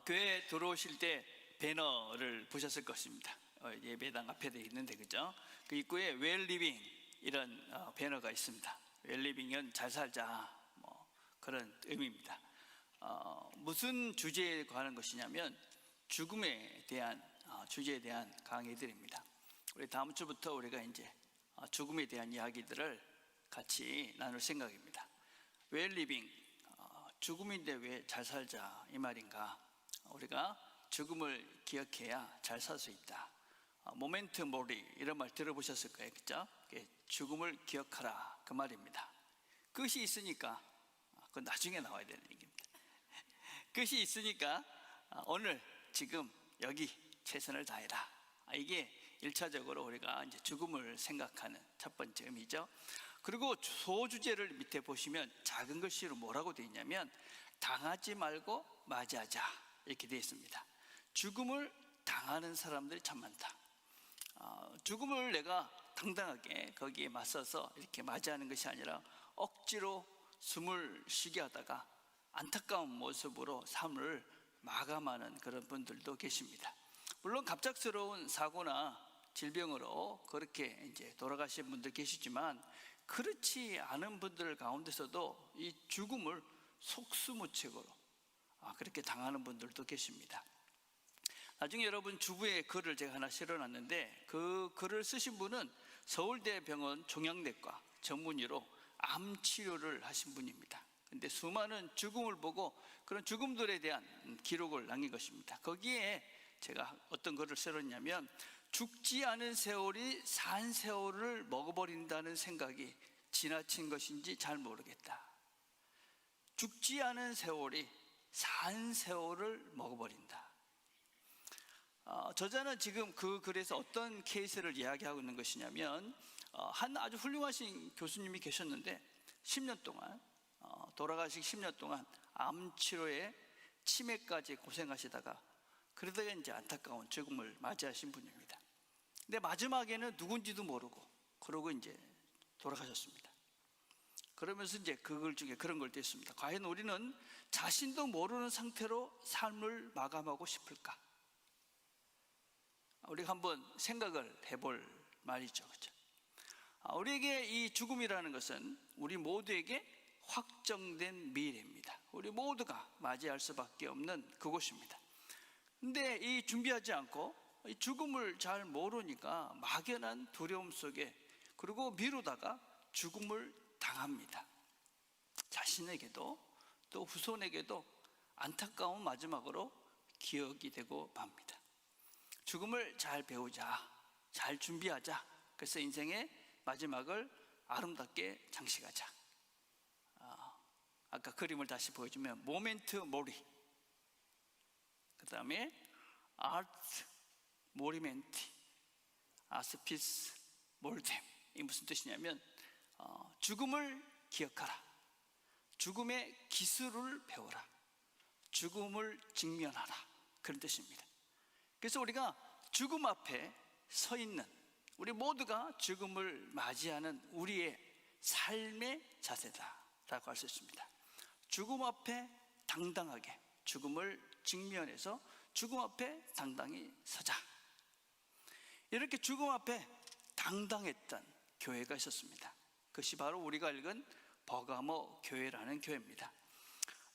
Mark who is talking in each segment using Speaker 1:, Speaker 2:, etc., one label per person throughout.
Speaker 1: 교회에 들어오실 때 배너를 보셨을 것입니다. 예배당 앞에 있는데, 그죠? 그 입구에 웰리빙 이런 배너가 있습니다. 웰리빙은 잘 살자, 뭐 그런 의미입니다. 무슨 주제에 관한 것이냐면 죽음에 대한 주제에 대한 강의들입니다. 우리 다음 주부터 우리가 이제 죽음에 대한 이야기들을 같이 나눌 생각입니다. 웰리빙, 죽음인데 왜 잘 살자 이 말인가? 우리가 죽음을 기억해야 잘 살 수 있다. 모멘트 모리 이런 말 들어보셨을 거예요, 그죠? 죽음을 기억하라 그 말입니다. 끝이 있으니까 그건 나중에 나와야 되는 얘기입니다. 끝이 있으니까 오늘 지금 여기 최선을 다해라. 이게 1차적으로 우리가 이제 죽음을 생각하는 첫 번째 의미죠. 그리고 소주제를 밑에 보시면 작은 글씨로 뭐라고 되어 있냐면 당하지 말고 맞이하자 이렇게 되어 있습니다. 죽음을 당하는 사람들이 참 많다. 죽음을 내가 당당하게 거기에 맞서서 이렇게 맞이하는 것이 아니라 억지로 숨을 쉬게 하다가 안타까운 모습으로 삶을 마감하는 그런 분들도 계십니다. 물론 갑작스러운 사고나 질병으로 그렇게 이제 돌아가신 분들 계시지만 그렇지 않은 분들 가운데서도 이 죽음을 속수무책으로 그렇게 당하는 분들도 계십니다. 나중에 여러분 주부에 글을 제가 하나 실어놨는데 그 글을 쓰신 분은 서울대병원 종양내과 전문의로 암 치료를 하신 분입니다. 근데 수많은 죽음을 보고 그런 죽음들에 대한 기록을 남긴 것입니다. 거기에 제가 어떤 글을 써놨냐면 죽지 않은 세월이 산 세월을 먹어버린다는 생각이 지나친 것인지 잘 모르겠다. 죽지 않은 세월이 산 세월을 먹어버린다. 저자는 지금 그 글에서 어떤 케이스를 이야기하고 있는 것이냐면 한 아주 훌륭하신 교수님이 계셨는데 10년 동안 돌아가시기 10년 동안 암 치료에 치매까지 고생하시다가 그러다가 이제 안타까운 죽음을 맞이하신 분입니다. 근데 마지막에는 누군지도 모르고 그러고 이제 돌아가셨습니다. 그러면서 이제 그 글 중에 그런 걸 뗐습니다. 과연 우리는 자신도 모르는 상태로 삶을 마감하고 싶을까? 우리가 한번 생각을 해볼 말이죠, 그렇죠? 우리에게 이 죽음이라는 것은 우리 모두에게 확정된 미래입니다. 우리 모두가 맞이할 수밖에 없는 그곳입니다. 근데 이 준비하지 않고 이 죽음을 잘 모르니까 막연한 두려움 속에 그리고 미루다가 죽음을 당합니다. 자신에게도 또 후손에게도 안타까운 마지막으로 기억이 되고 맙니다. 죽음을 잘 배우자, 잘 준비하자. 그래서 인생의 마지막을 아름답게 장식하자. 아까 그림을 다시 보여주면 모멘트 모리, 그 다음에 아트 모리멘티, 아스피스 몰뎀. 이 무슨 뜻이냐면 죽음을 기억하라, 죽음의 기술을 배워라, 죽음을 직면하라, 그런 뜻입니다. 그래서 우리가 죽음 앞에 서 있는 우리 모두가 죽음을 맞이하는 우리의 삶의 자세다라고 할 수 있습니다. 죽음 앞에 당당하게 죽음을 직면해서 죽음 앞에 당당히 서자. 이렇게 죽음 앞에 당당했던 교회가 있었습니다. 그것이 바로 우리가 읽은 버가모 교회라는 교회입니다.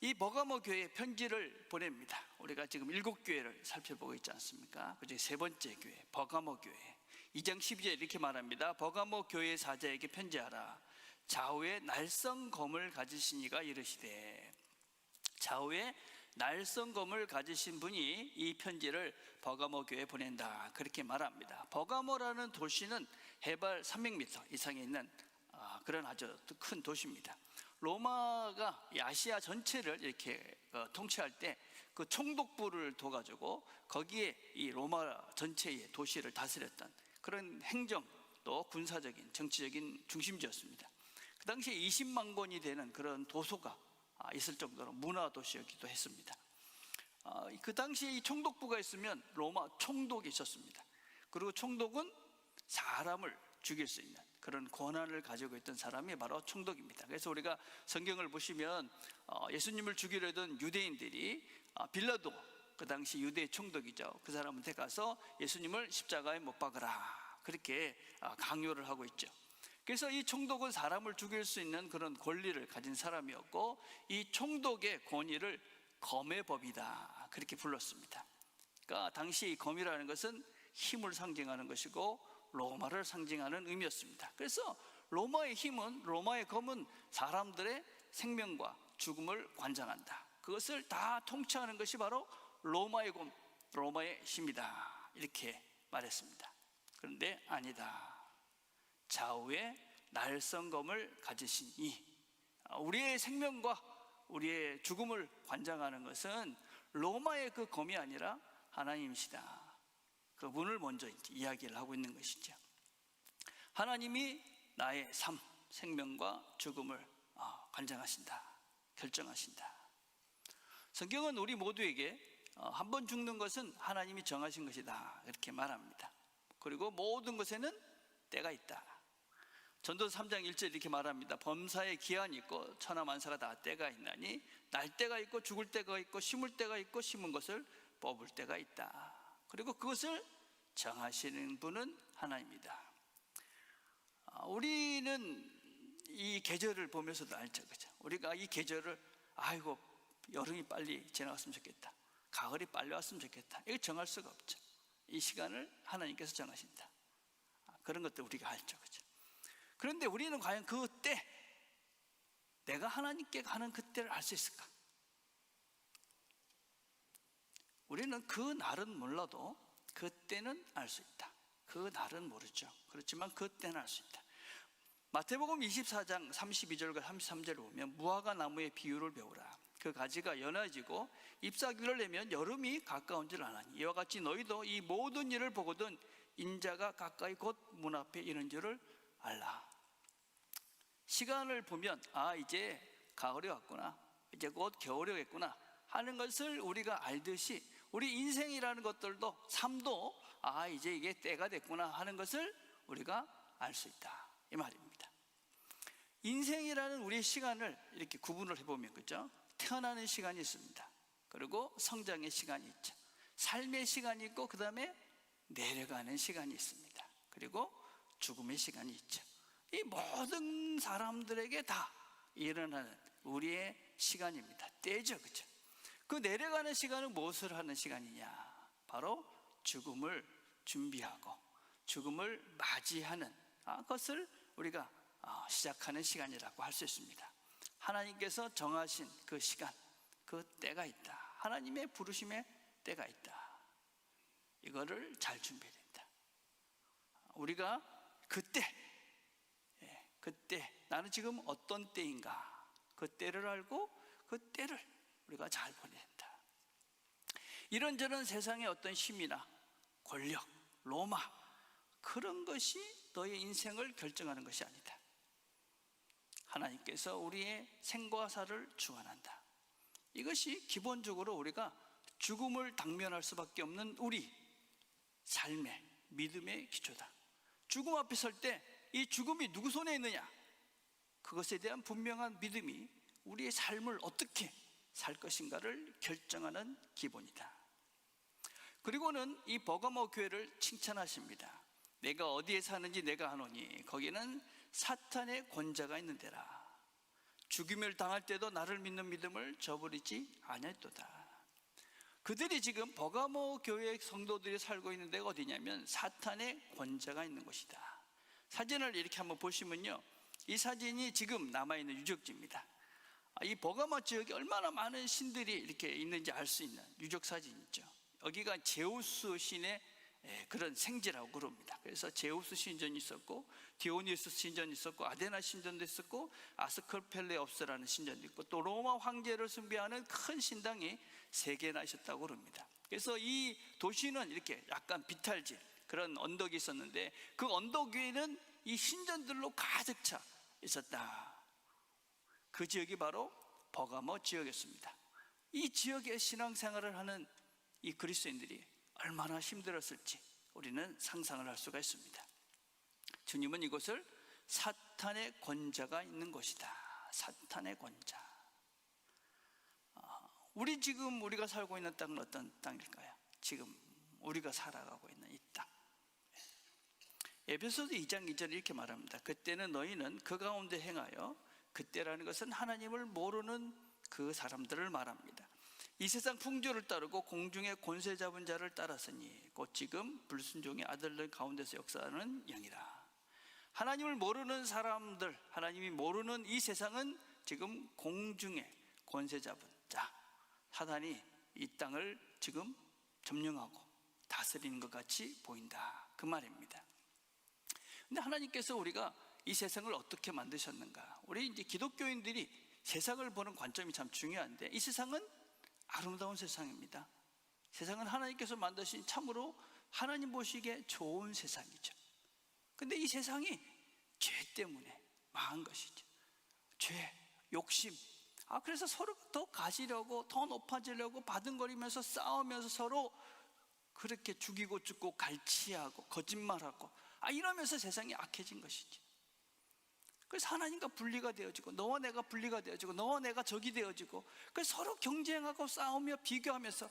Speaker 1: 이 버가모 교회에 편지를 보냅니다. 우리가 지금 7교회를 살펴보고 있지 않습니까? 그중에 세 번째 교회 버가모 교회 2장 12절 이렇게 말합니다. 버가모 교회 사자에게 편지하라. 좌우에 날성검을 가지신 이가 이르시되. 좌우에 날성검을 가지신 분이 이 편지를 버가모 교회에 보낸다, 그렇게 말합니다. 버가모라는 도시는 해발 300m 이상에 있는 그런 아주 큰 도시입니다. 로마가 아시아 전체를 이렇게 통치할 때 그 총독부를 둬가지고 거기에 이 로마 전체의 도시를 다스렸던 그런 행정 또 군사적인 정치적인 중심지였습니다. 그 당시에 20만 권이 되는 그런 도소가 있을 정도로 문화 도시였기도 했습니다. 그 당시에 이 총독부가 있으면 로마 총독이 있었습니다. 그리고 총독은 사람을 죽일 수 있는 그런 권한을 가지고 있던 사람이 바로 총독입니다. 그래서 우리가 성경을 보시면 예수님을 죽이려던 유대인들이 빌라도 그 당시 유대 총독이죠. 그 사람한테 가서 예수님을 십자가에 못 박으라, 그렇게 강요를 하고 있죠. 그래서 이 총독은 사람을 죽일 수 있는 그런 권리를 가진 사람이었고, 이 총독의 권위를 검의 법이다, 그렇게 불렀습니다. 그러니까 당시 이 검이라는 것은 힘을 상징하는 것이고 로마를 상징하는 의미였습니다. 그래서 로마의 힘은, 로마의 검은 사람들의 생명과 죽음을 관장한다. 그것을 다 통치하는 것이 바로 로마의 검, 로마의 힘이다, 이렇게 말했습니다. 그런데 아니다. 좌우에 날성검을 가지신 이, 우리의 생명과 우리의 죽음을 관장하는 것은 로마의 그 검이 아니라 하나님이시다. 그분을 먼저 이야기를 하고 있는 것이죠. 하나님이 나의 삶, 생명과 죽음을 관장하신다, 결정하신다. 성경은 우리 모두에게 한 번 죽는 것은 하나님이 정하신 것이다, 이렇게 말합니다. 그리고 모든 것에는 때가 있다. 전도서 3장 1절 이렇게 말합니다. 범사에 기한이 있고 천하만사가 다 때가 있나니 날 때가 있고 죽을 때가 있고 심을 때가 있고 심은 것을 뽑을 때가 있다. 그리고 그것을 정하시는 분은 하나님이다. 우리는 이 계절을 보면서도 알죠, 그죠? 우리가 이 계절을, 아이고 여름이 빨리 지나갔으면 좋겠다, 가을이 빨리 왔으면 좋겠다, 이거 정할 수가 없죠. 이 시간을 하나님께서 정하신다. 그런 것들 우리가 알죠, 그죠? 그런데 우리는 과연 그 때, 내가 하나님께 가는 그 때를 알 수 있을까? 우리는 그 날은 몰라도 그 때는 알 수 있다. 그 날은 모르죠. 그렇지만 그 때는 알 수 있다. 마태복음 24장 32절과 33절을 보면 무화과 나무의 비유를 배우라. 그 가지가 연해지고 잎사귀를 내면 여름이 가까운 줄 아나니 이와 같이 너희도 이 모든 일을 보거든 인자가 가까이 곧 문 앞에 이른 줄을 알라. 시간을 보면 이제 가을이 왔구나, 이제 곧 겨울이 오겠구나 하는 것을 우리가 알듯이 우리 인생이라는 것들도, 삶도 이제 이게 때가 됐구나 하는 것을 우리가 알 수 있다, 이 말입니다. 인생이라는 우리의 시간을 이렇게 구분을 해보면, 그죠? 태어나는 시간이 있습니다. 그리고 성장의 시간이 있죠. 삶의 시간이 있고 그 다음에 내려가는 시간이 있습니다. 그리고 죽음의 시간이 있죠. 이 모든 사람들에게 다 일어나는 우리의 시간입니다. 때죠, 그죠? 그 내려가는 시간은 무엇을 하는 시간이냐? 바로 죽음을 준비하고 죽음을 맞이하는 것을 우리가 시작하는 시간이라고 할 수 있습니다. 하나님께서 정하신 그 시간, 그 때가 있다. 하나님의 부르심의 때가 있다. 이거를 잘 준비해야 된다. 우리가 그때 나는 지금 어떤 때인가, 그 때를 알고 그 때를 우리가 잘 보내야 된다. 이런저런 세상의 어떤 힘이나 권력, 로마, 그런 것이 너의 인생을 결정하는 것이 아니다. 하나님께서 우리의 생과 사를 주관한다. 이것이 기본적으로 우리가 죽음을 당면할 수밖에 없는 우리 삶의 믿음의 기초다. 죽음 앞에 설 때 이 죽음이 누구 손에 있느냐, 그것에 대한 분명한 믿음이 우리의 삶을 어떻게 살 것인가를 결정하는 기본이다. 그리고는 이 버가모 교회를 칭찬하십니다. 내가 어디에 사는지 내가 아노니 거기는 사탄의 권자가 있는 데라. 죽임을 당할 때도 나를 믿는 믿음을 저버리지 아니했도다. 그들이 지금 버가모 교회 성도들이 살고 있는 데가 어디냐면 사탄의 권자가 있는 곳이다. 사진을 이렇게 한번 보시면요, 이 사진이 지금 남아있는 유적지입니다. 이 버가모 지역에 얼마나 많은 신들이 이렇게 있는지 알 수 있는 유적 사진이죠. 여기가 제우스 신의 그런 생지라고 그럽니다. 그래서 제우스 신전이 있었고 디오니우스 신전이 있었고 아데나 신전도 있었고 아스클펠레옵스라는 신전도 있고 또 로마 황제를 숭배하는 큰 신당이 3개나 있었다고 그럽니다. 그래서 이 도시는 이렇게 약간 비탈질, 그런 언덕이 있었는데 그 언덕 위에는 이 신전들로 가득 차 있었다. 그 지역이 바로 버가모 지역이었습니다. 이 지역에 신앙생활을 하는 이 그리스도인들이 얼마나 힘들었을지 우리는 상상을 할 수가 있습니다. 주님은 이곳을 사탄의 권자가 있는 곳이다. 사탄의 권자. 우리가 살고 있는 땅은 어떤 땅일까요? 지금 우리가 살아가고 있는 이 땅. 에베소서 2장 2절에 이렇게 말합니다. 그때는 너희는 그 가운데 행하여, 그때라는 것은 하나님을 모르는 그 사람들을 말합니다. 이 세상 풍조를 따르고 공중의 권세 잡은 자를 따랐으니 곧 지금 불순종의 아들들 가운데서 역사하는 영이라. 하나님을 모르는 사람들, 하나님이 모르는 이 세상은 지금 공중의 권세 잡은 자, 사단이 이 땅을 지금 점령하고 다스리는 것 같이 보인다, 그 말입니다. 근데 하나님께서 우리가 이 세상을 어떻게 만드셨는가? 우리 이제 기독교인들이 세상을 보는 관점이 참 중요한데, 이 세상은 아름다운 세상입니다. 세상은 하나님께서 만드신 참으로 하나님 보시기에 좋은 세상이죠. 근데 이 세상이 죄 때문에 망한 것이죠. 죄, 욕심. 그래서 서로 더 가지려고, 더 높아지려고 바둥거리면서 싸우면서 서로 그렇게 죽이고 죽고 갈취하고 거짓말하고 이러면서 세상이 악해진 것이지. 그래서 하나님과 분리가 되어지고, 너와 내가 분리가 되어지고, 너와 내가 적이 되어지고, 그래서 서로 경쟁하고 싸우며 비교하면서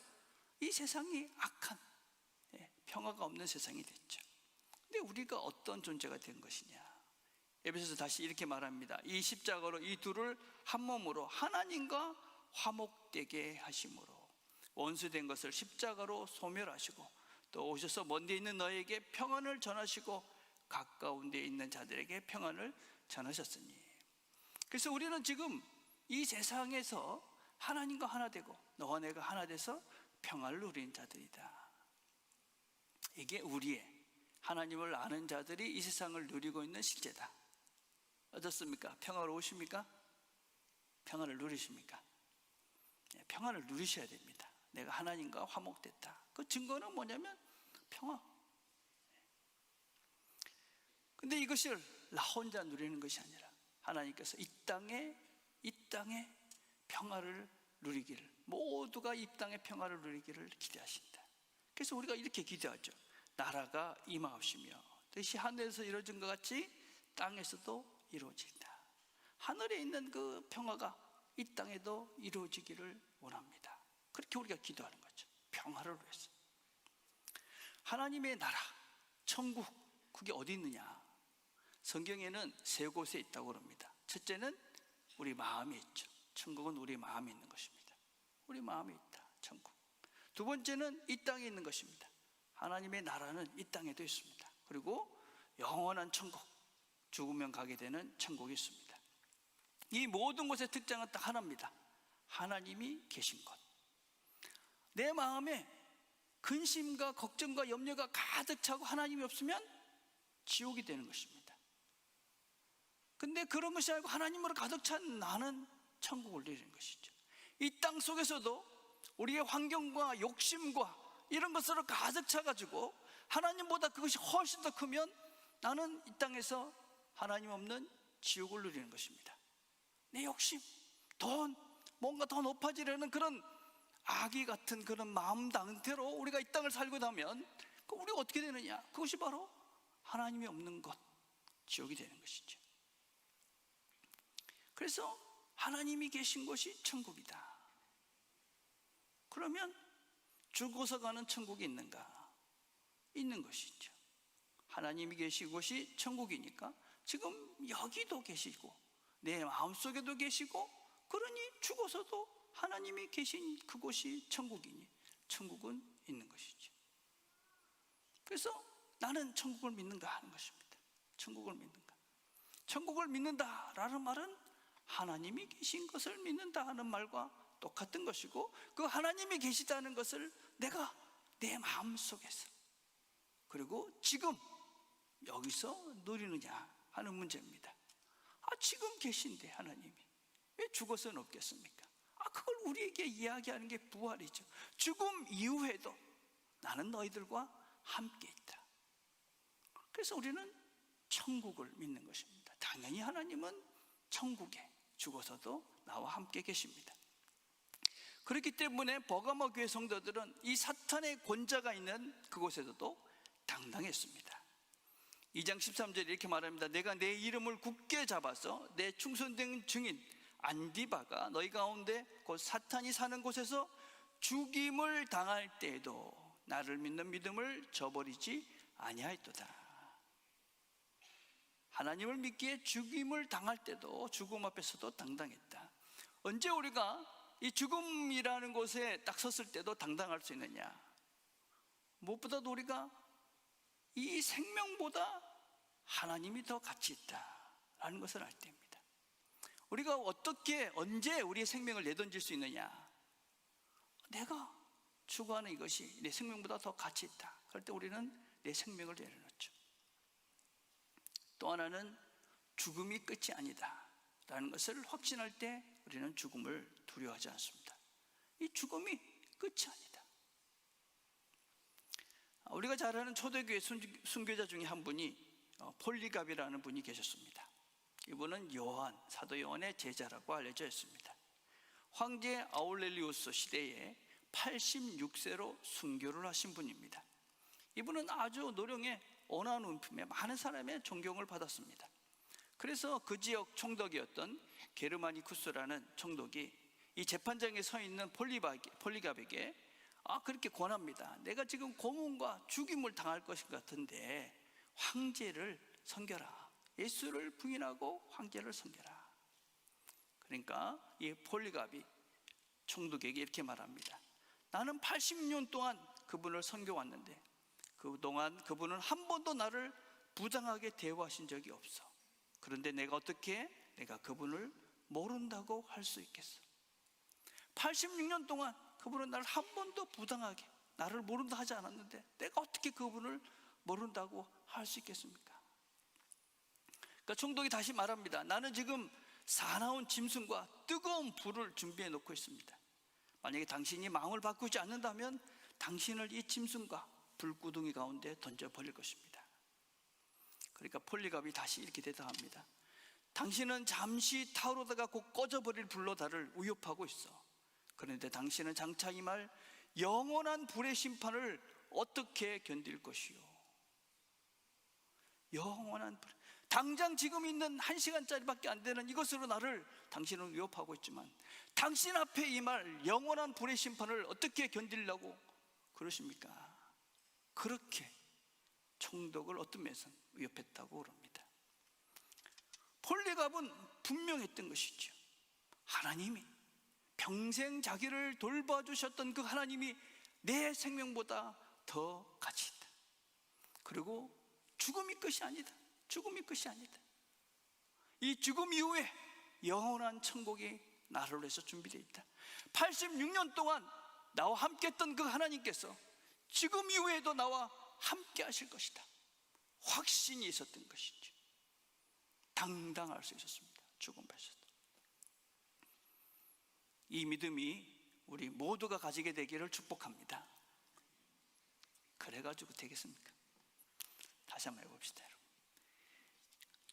Speaker 1: 이 세상이 악한, 평화가 없는 세상이 됐죠. 근데 우리가 어떤 존재가 된 것이냐? 에베소서 다시 이렇게 말합니다. 이 십자가로 이 둘을 한 몸으로 하나님과 화목되게 하심으로 원수된 것을 십자가로 소멸하시고, 또 오셔서 먼 데 있는 너에게 평안을 전하시고 가까운 데 있는 자들에게 평안을 전하셨으니. 그래서 우리는 지금 이 세상에서 하나님과 하나 되고 너와 내가 하나 돼서 평안을 누리는 자들이다. 이게 우리의 하나님을 아는 자들이 이 세상을 누리고 있는 실제다. 어떻습니까? 평화로우십니까? 평안을 누리십니까? 평안을 누리셔야 됩니다. 내가 하나님과 화목됐다. 그 증거는 뭐냐면 평화. 근데 이것을 나 혼자 누리는 것이 아니라 하나님께서 이 땅에 평화를 누리기를, 모두가 이 땅에 평화를 누리기를 기대하신다. 그래서 우리가 이렇게 기도하죠. 나라가 임하옵시며 뜻이 하늘에서 이루어진 것 같이 땅에서도 이루어진다. 하늘에 있는 그 평화가 이 땅에도 이루어지기를 원합니다. 그렇게 우리가 기도하는 거죠. 평화를 위해서. 하나님의 나라, 천국, 그게 어디 있느냐? 성경에는 세 곳에 있다고 합니다. 첫째는 우리 마음에 있죠. 천국은 우리 마음에 있는 것입니다. 우리 마음에 있다, 천국. 두 번째는 이 땅에 있는 것입니다. 하나님의 나라는 이 땅에도 있습니다. 그리고 영원한 천국, 죽으면 가게 되는 천국이 있습니다. 이 모든 곳의 특징은 딱 하나입니다. 하나님이 계신 것. 내 마음에 근심과 걱정과 염려가 가득 차고 하나님이 없으면 지옥이 되는 것입니다. 근데 그런 것이 아니고 하나님으로 가득 찬 나는 천국을 누리는 것이죠. 이 땅 속에서도 우리의 환경과 욕심과 이런 것으로 가득 차가지고 하나님보다 그것이 훨씬 더 크면 나는 이 땅에서 하나님 없는 지옥을 누리는 것입니다. 내 욕심, 돈, 뭔가 더 높아지려는 그런 아기 같은 그런 마음 상태로 우리가 이 땅을 살고 나면 우리가 어떻게 되느냐? 그것이 바로 하나님이 없는 것, 지옥이 되는 것이죠. 그래서 하나님이 계신 곳이 천국이다. 그러면 죽어서 가는 천국이 있는가? 있는 것이죠. 하나님이 계신 곳이 천국이니까 지금 여기도 계시고 내 마음속에도 계시고, 그러니 죽어서도 하나님이 계신 그곳이 천국이니 천국은 있는 것이죠. 그래서 나는 천국을 믿는가 하는 것입니다. 천국을 믿는가? 천국을 믿는다라는 말은 하나님이 계신 것을 믿는다 하는 말과 똑같은 것이고, 그 하나님이 계시다는 것을 내가 내 마음속에서 그리고 지금 여기서 누리느냐 하는 문제입니다. 지금 계신데 하나님이 왜 죽어서는 없겠습니까? 그걸 우리에게 이야기하는 게 부활이죠. 죽음 이후에도 나는 너희들과 함께 있다. 그래서 우리는 천국을 믿는 것입니다. 당연히 하나님은 천국에 죽어서도 나와 함께 계십니다. 그렇기 때문에 버가모 교회 성도들은 이 사탄의 권자가 있는 그곳에서도 당당했습니다. 2장 13절에 이렇게 말합니다. 내가 내 이름을 굳게 잡아서 내 충성된 증인 안디바가 너희 가운데 곧 사탄이 사는 곳에서 죽임을 당할 때에도 나를 믿는 믿음을 저버리지 아니하였도다. 하나님을 믿기에 죽임을 당할 때도 죽음 앞에서도 당당했다. 언제 우리가 이 죽음이라는 곳에 딱 섰을 때도 당당할 수 있느냐? 무엇보다도 우리가 이 생명보다 하나님이 더 가치 있다라는 것을 알 때입니다. 우리가 어떻게 언제 우리의 생명을 내던질 수 있느냐? 내가 추구하는 이것이 내 생명보다 더 가치 있다. 그럴 때 우리는 내 생명을 내려놓죠. 또 하나는 죽음이 끝이 아니다 라는 것을 확신할 때 우리는 죽음을 두려워하지 않습니다. 이 죽음이 끝이 아니다. 우리가 잘 아는 초대교회 순교자 중에 한 분이 폴리갑이라는 분이 계셨습니다. 이분은 사도 요한의 제자라고 알려져 있습니다. 황제 아울렐리우스 시대에 86세로 순교를 하신 분입니다. 이분은 아주 노령에 온화한 운품에 많은 사람의 존경을 받았습니다. 그래서 그 지역 총독이었던 게르마니쿠스라는 총독이 이 재판장에 서 있는 폴리갑에게 그렇게 권합니다. 내가 지금 고문과 죽임을 당할 것 같은데 황제를 섬겨라. 예수를 부인하고 황제를 섬겨라. 그러니까 이 폴리갑이 총독에게 이렇게 말합니다. 나는 80년 동안 그분을 섬겨왔는데 그동안 그분은 한 번도 나를 부당하게 대우하신 적이 없어. 그런데 내가 그분을 모른다고 할 수 있겠어? 86년 동안 그분은 나를 한 번도 부당하게 나를 모른다 하지 않았는데 내가 어떻게 그분을 모른다고 할 수 있겠습니까? 그러니까 총독이 다시 말합니다. 나는 지금 사나운 짐승과 뜨거운 불을 준비해 놓고 있습니다. 만약에 당신이 마음을 바꾸지 않는다면 당신을 이 짐승과 불구덩이 가운데 던져버릴 것입니다. 그러니까 폴리갑이 다시 이렇게 대답합니다. 당신은 잠시 타오르다가 곧 꺼져버릴 불로 나를 위협하고 있어. 그런데 당신은 장차 임할 영원한 불의 심판을 어떻게 견딜 것이요? 영원한 불. 당장 지금 있는 1시간짜리밖에 안 되는 이것으로 당신은 위협하고 있지만 당신 앞에 임할 영원한 불의 심판을 어떻게 견디려고 그러십니까? 그렇게 총독을 어떤 면에서 위협했다고 그럽니다. 폴리갑은 분명했던 것이죠. 하나님이 평생 자기를 돌봐주셨던 그 하나님이 내 생명보다 더 가치 있다. 그리고 죽음이 끝이 아니다. 죽음이 끝이 아니다. 이 죽음 이후에 영원한 천국이 나를 위해서 준비되어 있다. 86년 동안 나와 함께 했던 그 하나님께서 지금 이후에도 나와 함께 하실 것이다. 확신이 있었던 것이죠. 당당할 수 있었습니다. 죽음 앞에서도. 이 믿음이 우리 모두가 가지게 되기를 축복합니다. 그래가지고 되겠습니까? 다시 한번 해봅시다. 여러분.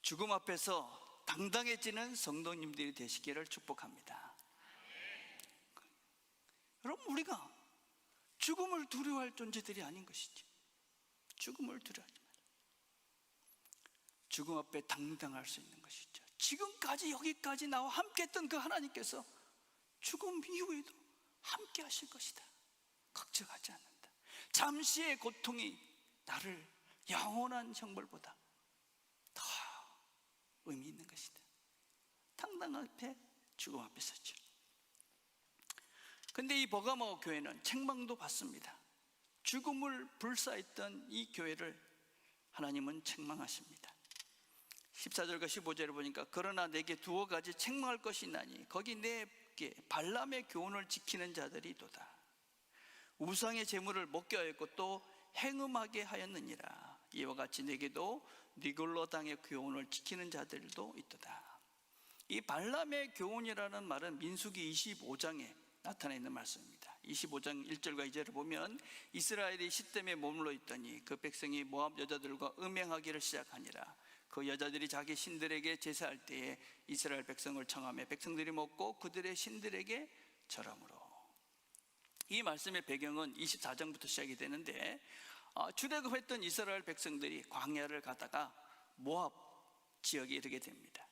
Speaker 1: 죽음 앞에서 당당해지는 성도님들이 되시기를 축복합니다. 여러분, 우리가 죽음을 두려워할 존재들이 아닌 것이죠. 죽음을 두려워하지 마라. 죽음 앞에 당당할 수 있는 것이죠. 지금까지 여기까지 나와 함께 했던 그 하나님께서 죽음 이후에도 함께 하실 것이다. 걱정하지 않는다. 잠시의 고통이 나를 영원한 형벌보다 더 의미 있는 것이다. 당당 앞에 죽음 앞에 섰죠. 근데 이 버가모 교회는 책망도 받습니다. 죽음을 불사했던 이 교회를 하나님은 책망하십니다. 14절과 15절을 보니까 그러나 내게 두어 가지 책망할 것이 있나니 거기 내게 발람의 교훈을 지키는 자들이 있도다. 우상의 제물을 먹게 하였고 또 행음하게 하였느니라. 이와 같이 내게도 니골로 당의 교훈을 지키는 자들도 있도다. 이 발람의 교훈이라는 말은 민수기 25장에 나타나 있는 말씀입니다. 25장 1절과 2절을 보면 이스라엘이 시댐에 머물러 있더니 그 백성이 모압 여자들과 음행하기를 시작하니라. 그 여자들이 자기 신들에게 제사할 때에 이스라엘 백성을 청하며 백성들이 먹고 그들의 신들에게 절함으로. 이 말씀의 배경은 24장부터 시작이 되는데 출애굽했던 이스라엘 백성들이 광야를 가다가 모압 지역에 이르게 됩니다.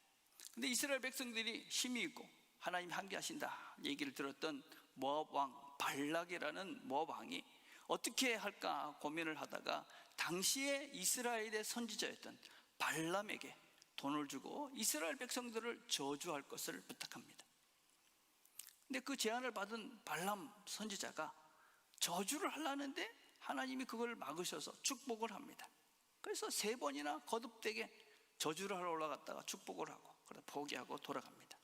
Speaker 1: 근데 이스라엘 백성들이 힘이 있고 하나님이 함께하신다 얘기를 들었던 모압 왕 발락이라는 모압 왕이 어떻게 할까 고민을 하다가 당시에 이스라엘의 선지자였던 발람에게 돈을 주고 이스라엘 백성들을 저주할 것을 부탁합니다. 근데 그 제안을 받은 발람 선지자가 저주를 하려는데 하나님이 그걸 막으셔서 축복을 합니다. 그래서 3번이나 거듭되게 저주를 하러 올라갔다가 축복을 하고 그러다 포기하고 돌아갑니다.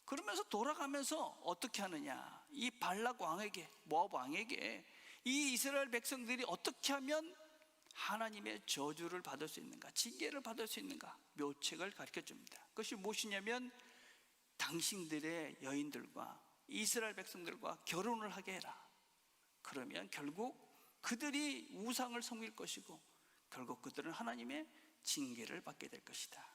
Speaker 1: 그러면서 돌아가면서 어떻게 하느냐, 이 발락 왕에게, 모압 왕에게 이 이스라엘 백성들이 어떻게 하면 하나님의 저주를 받을 수 있는가, 징계를 받을 수 있는가 묘책을 가르쳐 줍니다. 그것이 무엇이냐면 당신들의 여인들과 이스라엘 백성들과 결혼을 하게 해라. 그러면 결국 그들이 우상을 섬길 것이고 결국 그들은 하나님의 징계를 받게 될 것이다.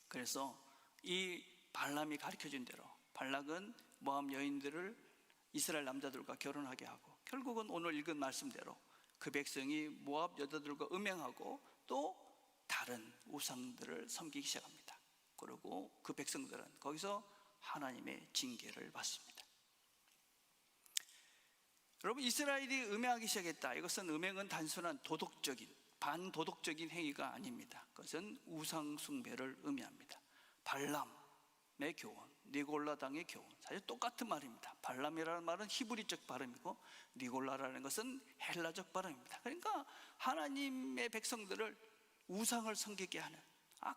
Speaker 1: 그래서 이 발람이 가르쳐준 대로 발락은 모압 여인들을 이스라엘 남자들과 결혼하게 하고 결국은 오늘 읽은 말씀대로 그 백성이 모압 여자들과 음행하고 또 다른 우상들을 섬기기 시작합니다. 그리고 그 백성들은 거기서 하나님의 징계를 받습니다. 여러분, 이스라엘이 음행하기 시작했다. 이것은 음행은 단순한 도덕적인, 반도덕적인 행위가 아닙니다. 그것은 우상 숭배를 의미합니다. 발람의 교훈, 니골라당의 교훈, 사실 똑같은 말입니다. 발람이라는 말은 히브리적 발음이고 니골라라는 것은 헬라적 발음입니다. 그러니까 하나님의 백성들을 우상을 섬기게 하는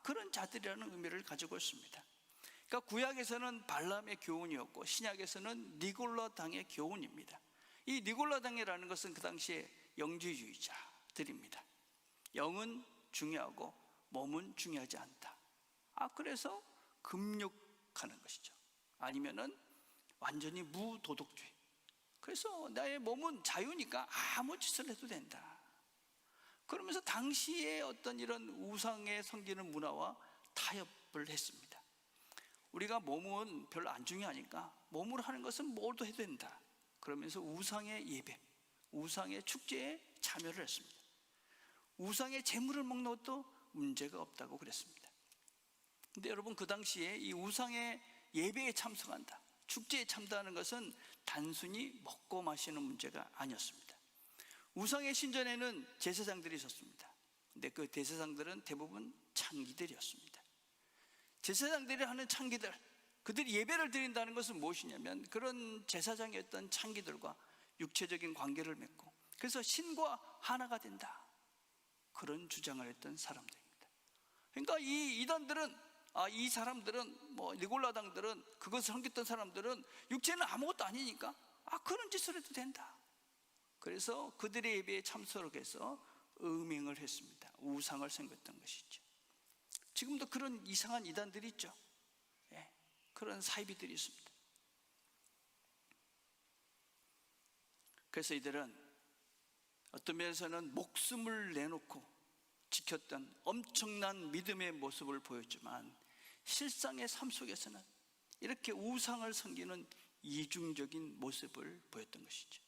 Speaker 1: 그런 자들이라는 의미를 가지고 있습니다. 그러니까 구약에서는 발람의 교훈이었고 신약에서는 니골라당의 교훈입니다. 이 니골라당이라는 것은 그 당시에 영주주의자들입니다. 영은 중요하고 몸은 중요하지 않다. 그래서 금욕하는 것이죠. 아니면은 완전히 무도덕주의. 그래서 나의 몸은 자유니까 아무 짓을 해도 된다. 그러면서 당시에 어떤 이런 우상에 섬기는 문화와 타협을 했습니다. 우리가 몸은 별로 안 중요하니까 몸으로 하는 것은 뭘도 해도 된다. 그러면서 우상의 예배, 우상의 축제에 참여를 했습니다. 우상의 재물을 먹는 것도 문제가 없다고 그랬습니다. 근데 여러분, 그 당시에 이 우상의 예배에 참석한다, 축제에 참여하는 것은 단순히 먹고 마시는 문제가 아니었습니다. 우상의 신전에는 제사장들이 있었습니다. 근데 그 제사장들은 대부분 창기들이었습니다. 제사장들이 하는 창기들, 그들이 예배를 드린다는 것은 무엇이냐면 그런 제사장이었던 창기들과 육체적인 관계를 맺고 그래서 신과 하나가 된다, 그런 주장을 했던 사람들입니다. 그러니까 이 이단들은, 이 사람들은, 니골라당들은, 그것을 섬겼던 사람들은 육체는 아무것도 아니니까 그런 짓을 해도 된다. 그래서 그들의 예배에 참석해서 음행을 했습니다. 우상을 섬겼던 것이죠. 지금도 그런 이상한 이단들이 있죠. 그런 사이비들이 있습니다. 그래서 이들은 어떤 면에서는 목숨을 내놓고 지켰던 엄청난 믿음의 모습을 보였지만 실상의 삶 속에서는 이렇게 우상을 섬기는 이중적인 모습을 보였던 것이죠.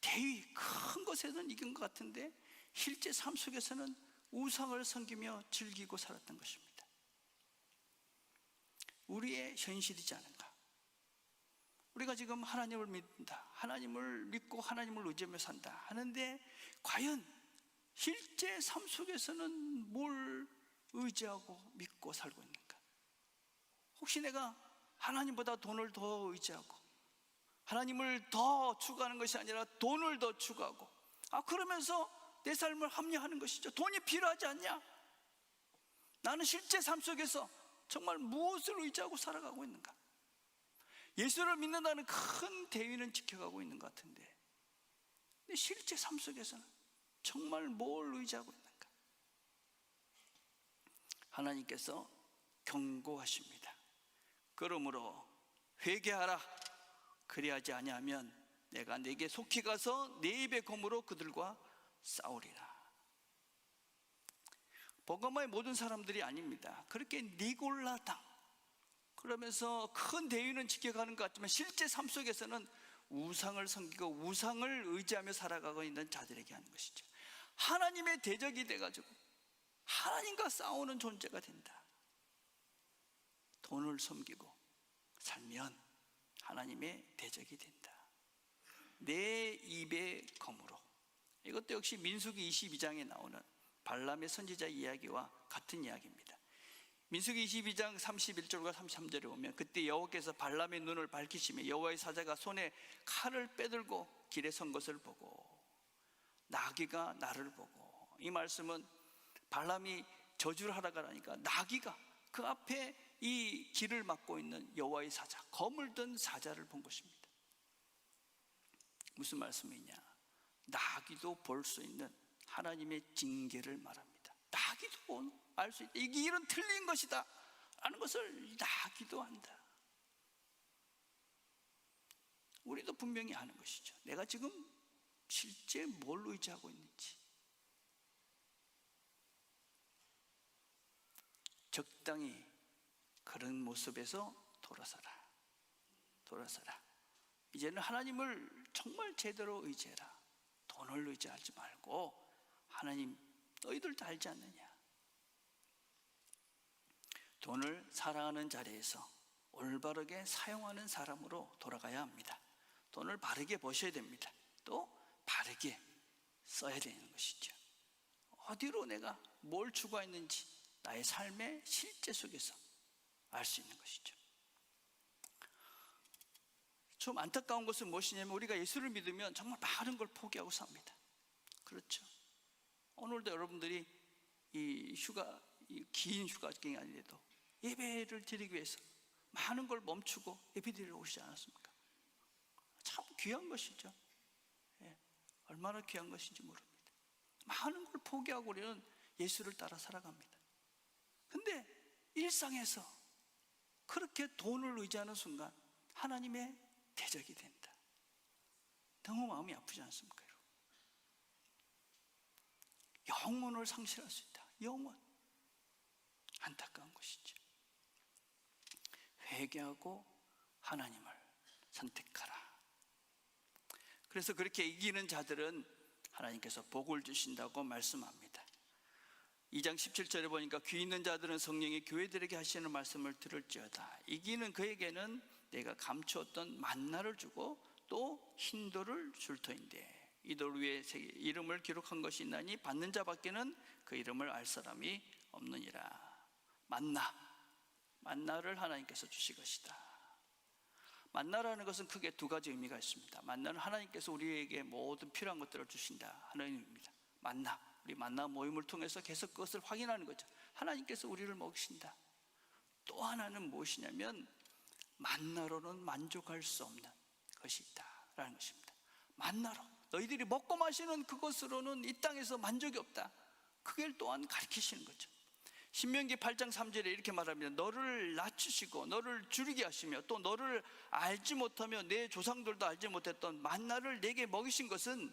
Speaker 1: 대위 큰 것에는 이긴 것 같은데 실제 삶 속에서는 우상을 섬기며 즐기고 살았던 것입니다. 우리의 현실이지 않은가? 우리가 지금 하나님을 믿는다, 하나님을 믿고 하나님을 의지하며 산다 하는데 과연 실제 삶 속에서는 뭘 의지하고 믿고 살고 있는가? 혹시 내가 하나님보다 돈을 더 의지하고 하나님을 더 추구하는 것이 아니라 돈을 더 추구하고 그러면서 내 삶을 합리화하는 것이죠. 돈이 필요하지 않냐? 나는 실제 삶 속에서 정말 무엇을 의지하고 살아가고 있는가? 예수를 믿는다는 큰 대위는 지켜가고 있는 것 같은데 근데 실제 삶 속에서는 정말 뭘 의지하고 있는가? 하나님께서 경고하십니다. 그러므로 회개하라. 그리하지 아니하면 내가 네게 속히 가서 네 입의 검으로 그들과 싸우리라. 버가모의 모든 사람들이 아닙니다. 그렇게 니골라당 그러면서 큰 대위는 지켜가는 것 같지만 실제 삶 속에서는 우상을 섬기고 우상을 의지하며 살아가고 있는 자들에게 하는 것이죠. 하나님의 대적이 돼가지고 하나님과 싸우는 존재가 된다. 돈을 섬기고 살면 하나님의 대적이 된다. 내 입의 검으로. 이것도 역시 민수기 22장에 나오는 발람의 선지자 이야기와 같은 이야기입니다. 민수기 22장 31절과 33절에 보면 그때 여호와께서 발람의 눈을 밝히시며 여호와의 사자가 손에 칼을 빼들고 길에 선 것을 보고 나귀가 나를 보고, 이 말씀은 발람이 저주를 하다가 하니까 나귀가 그 앞에 이 길을 막고 있는 여호와의 사자, 검을 든 사자를 본 것입니다. 무슨 말씀이냐? 나귀도 볼 수 있는 하나님의 징계를 말합니다. 나귀도 알 수 있다. 이 길은 틀린 것이다 라는 것을 나귀도 안다. 우리도 분명히 아는 것이죠. 내가 지금 실제 뭘 의지하고 있는지. 적당히 그런 모습에서 돌아서라. 이제는 하나님을 정말 제대로 의지해라. 돈을 의지하지 말고 하나님, 너희들도 알지 않느냐? 돈을 사랑하는 자리에서 올바르게 사용하는 사람으로 돌아가야 합니다. 돈을 바르게 버셔야 됩니다. 또 바르게 써야 되는 것이죠. 어디로 내가 뭘 추구했는지 나의 삶의 실제 속에서 알 수 있는 것이죠. 좀 안타까운 것은 무엇이냐면 우리가 예수를 믿으면 정말 많은 걸 포기하고 삽니다. 그렇죠. 오늘도 여러분들이 이 긴 휴가 기간이 아니래도 예배를 드리기 위해서 많은 걸 멈추고 예배 드리러 오시지 않았습니까? 참 귀한 것이죠. 예, 얼마나 귀한 것인지 모릅니다. 많은 걸 포기하고 우리는 예수를 따라 살아갑니다. 근데 일상에서 그렇게 돈을 의지하는 순간 하나님의 대적이 된다. 너무 마음이 아프지 않습니까? 영혼을 상실할 수 있다. 영혼. 안타까운 것이죠. 회개하고 하나님을 선택하라. 그래서 그렇게 이기는 자들은 하나님께서 복을 주신다고 말씀합니다. 2장 17절에 보니까 귀 있는 자들은 성령이 교회들에게 하시는 말씀을 들을지어다. 이기는 그에게는 내가 감추었던 만나를 주고 또 흰돌을 줄 터인데 이 돌 위에 이름을 기록한 것이 있나니 받는 자밖에는 그 이름을 알 사람이 없느니라. 만나를 하나님께서 주실 것이다. 만나라는 것은 크게 두 가지 의미가 있습니다. 만나는 하나님께서 우리에게 모든 필요한 것들을 주신다 하는 의미입니다. 우리 만나 모임을 통해서 계속 그것을 확인하는 거죠. 하나님께서 우리를 먹이신다. 또 하나는 무엇이냐면 만나로는 만족할 수 없는 것이 있다라는 것입니다. 만나로 너희들이 먹고 마시는 그것으로는 이 땅에서 만족이 없다. 그걸 또한 가르치시는 거죠. 신명기 8장 3절에 이렇게 말합니다. 너를 낮추시고 너를 줄이게 하시며 또 너를 알지 못하며 내 조상들도 알지 못했던 만나를 내게 먹이신 것은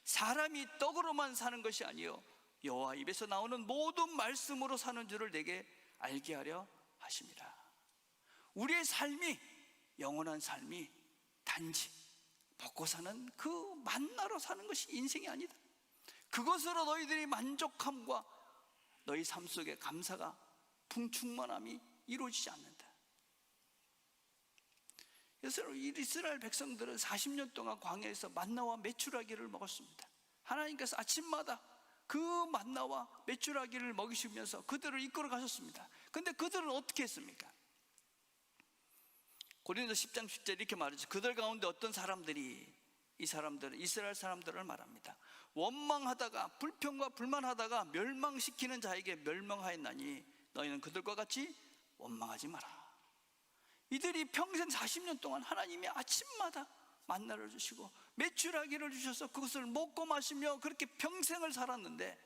Speaker 1: 사람이 떡으로만 사는 것이 아니요 여호와 입에서 나오는 모든 말씀으로 사는 줄을 내게 알게 하려 하심이라. 우리의 삶이, 영원한 삶이 단지 먹고 사는 그 만나로 사는 것이 인생이 아니다. 그것으로 너희들이 만족함과 너희 삶 속에 감사가 풍충만함이 이루어지지 않는다. 그래서 이스라엘 백성들은 40년 동안 광야에서 만나와 메추라기를 먹었습니다. 하나님께서 아침마다 그 만나와 메추라기를 먹이시면서 그들을 이끌어 가셨습니다. 그런데 그들은 어떻게 했습니까? 고린도 10장 10절 이렇게 말하죠. 그들 가운데 어떤 사람들이, 이 사람들은 이스라엘 사람들을 말합니다. 원망하다가 불평과 불만하다가 멸망시키는 자에게 멸망하였나니 너희는 그들과 같이 원망하지 마라. 이들이 평생 40년 동안 하나님이 아침마다 만나를 주시고 메추라기를 주셔서 그것을 먹고 마시며 그렇게 평생을 살았는데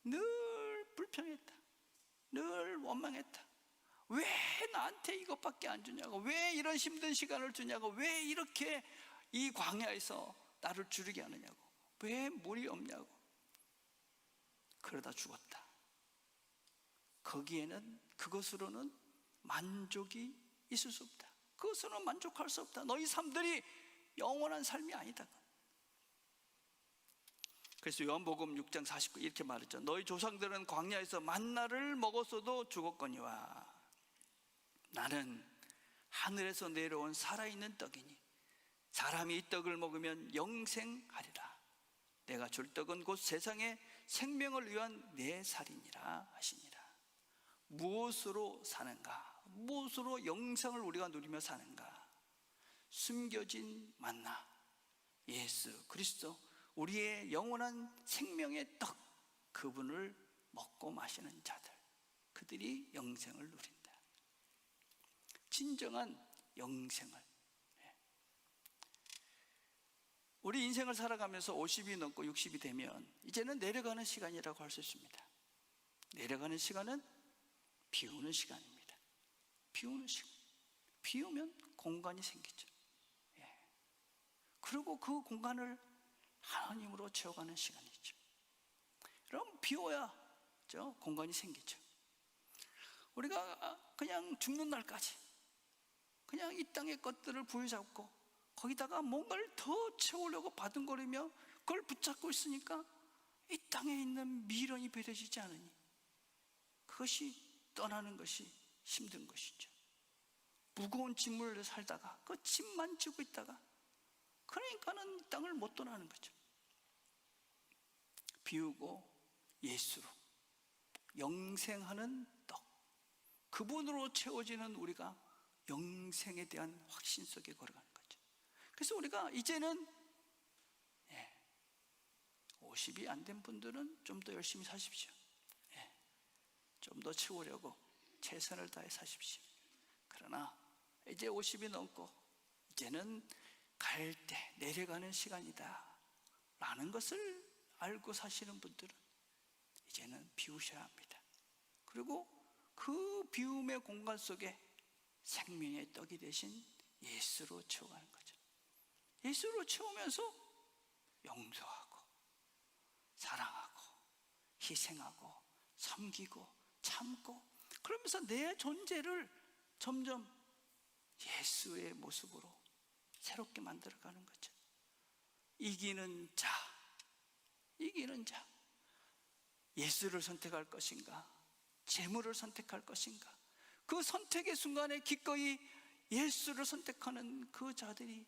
Speaker 1: 늘 불평했다. 늘 원망했다. 왜 나한테 이것밖에 안 주냐고, 왜 이런 힘든 시간을 주냐고, 왜 이렇게 이 광야에서 나를 줄이게 하느냐고, 왜 물이 없냐고. 그러다 죽었다. 거기에는 그것으로는 만족이 있을 수 없다. 그것으로는 만족할 수 없다. 너희 삶들이 영원한 삶이 아니다. 그래서 요한복음 6장 49 이렇게 말했죠. 너희 조상들은 광야에서 만나를 먹었어도 죽었거니와 나는 하늘에서 내려온 살아있는 떡이니 사람이 이 떡을 먹으면 영생하리라. 내가 줄 떡은 곧 세상의 생명을 위한 내 살이니라 하시니라. 무엇으로 사는가? 무엇으로 영생을 우리가 누리며 사는가? 숨겨진 만나, 예수 그리스도, 우리의 영원한 생명의 떡, 그분을 먹고 마시는 자들, 그들이 영생을 누린다. 진정한 영생을. 우리 인생을 살아가면서 50이 넘고 60이 되면 이제는 내려가는 시간이라고 할 수 있습니다. 내려가는 시간은 비우는 시간입니다. 비우는 시간. 비우면 공간이 생기죠. 그리고 그 공간을 하나님으로 채워가는 시간이죠. 그럼 비워야 공간이 생기죠. 우리가 그냥 죽는 날까지 그냥 이 땅의 것들을 부여잡고 거기다가 뭔가를 더 채우려고 바둥거리며 그걸 붙잡고 있으니까 이 땅에 있는 미련이 배려지지 않으니 그것이 떠나는 것이 힘든 것이죠. 무거운 짐을 살다가 그 짐만 지고 있다가 그러니까는 이 땅을 못 떠나는 거죠. 비우고 예수로 영생하는 떡, 그분으로 채워지는 우리가 영생에 대한 확신 속에 걸어가는 거죠. 그래서 우리가 이제는 50이 안 된 분들은 좀 더 열심히 사십시오. 좀 더 채우려고 최선을 다해 사십시오. 그러나 이제 50이 넘고 이제는 갈 때 내려가는 시간이다 라는 것을 알고 사시는 분들은 이제는 비우셔야 합니다. 그리고 그 비움의 공간 속에 생명의 떡이 되신 예수로 채워가는 거죠. 예수로 채우면서 용서하고 사랑하고 희생하고 섬기고 참고, 그러면서 내 존재를 점점 예수의 모습으로 새롭게 만들어가는 거죠. 이기는 자, 이기는 자. 예수를 선택할 것인가, 재물을 선택할 것인가, 그 선택의 순간에 기꺼이 예수를 선택하는 그 자들이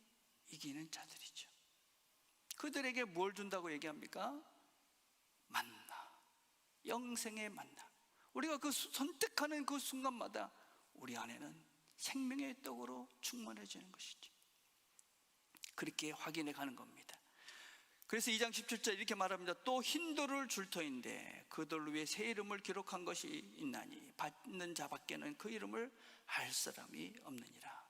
Speaker 1: 이기는 자들이죠. 그들에게 뭘 준다고 얘기합니까? 만나, 영생의 만나. 우리가 그 선택하는 그 순간마다 우리 안에는 생명의 떡으로 충만해지는 것이죠. 그렇게 확인해 가는 겁니다. 그래서 2장 17절 이렇게 말합니다. 또 흰 돌을 줄 터인데 그 돌 위에 새 이름을 기록한 것이 있나니 받는 자밖에는 그 이름을 알 사람이 없느니라.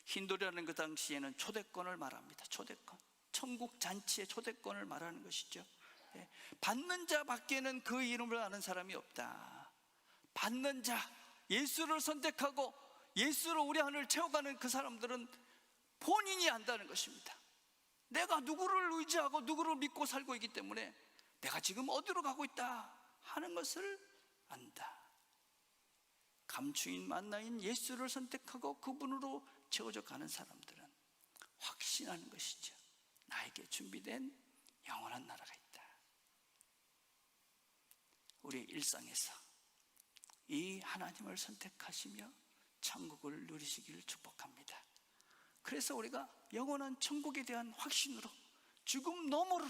Speaker 1: 흰 돌이라는 그 당시에는 초대권을 말합니다. 초대권, 천국 잔치의 초대권을 말하는 것이죠. 받는 자밖에는 그 이름을 아는 사람이 없다. 받는 자, 예수를 선택하고 예수로 우리 안을 채워가는 그 사람들은 본인이 안다는 것입니다. 내가 누구를 의지하고 누구를 믿고 살고 있기 때문에 내가 지금 어디로 가고 있다 하는 것을 안다. 감추인 만나인 예수를 선택하고 그분으로 채워져 가는 사람들은 확신하는 것이죠. 나에게 준비된 영원한 나라가 있다. 우리 일상에서 이 하나님을 선택하시며 천국을 누리시기를 축복합니다. 그래서 우리가 영원한 천국에 대한 확신으로 죽음 너머를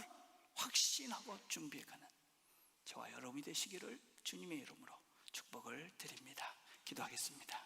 Speaker 1: 확신하고 준비해가는 저와 여러분이 되시기를 주님의 이름으로 축복을 드립니다. 기도하겠습니다.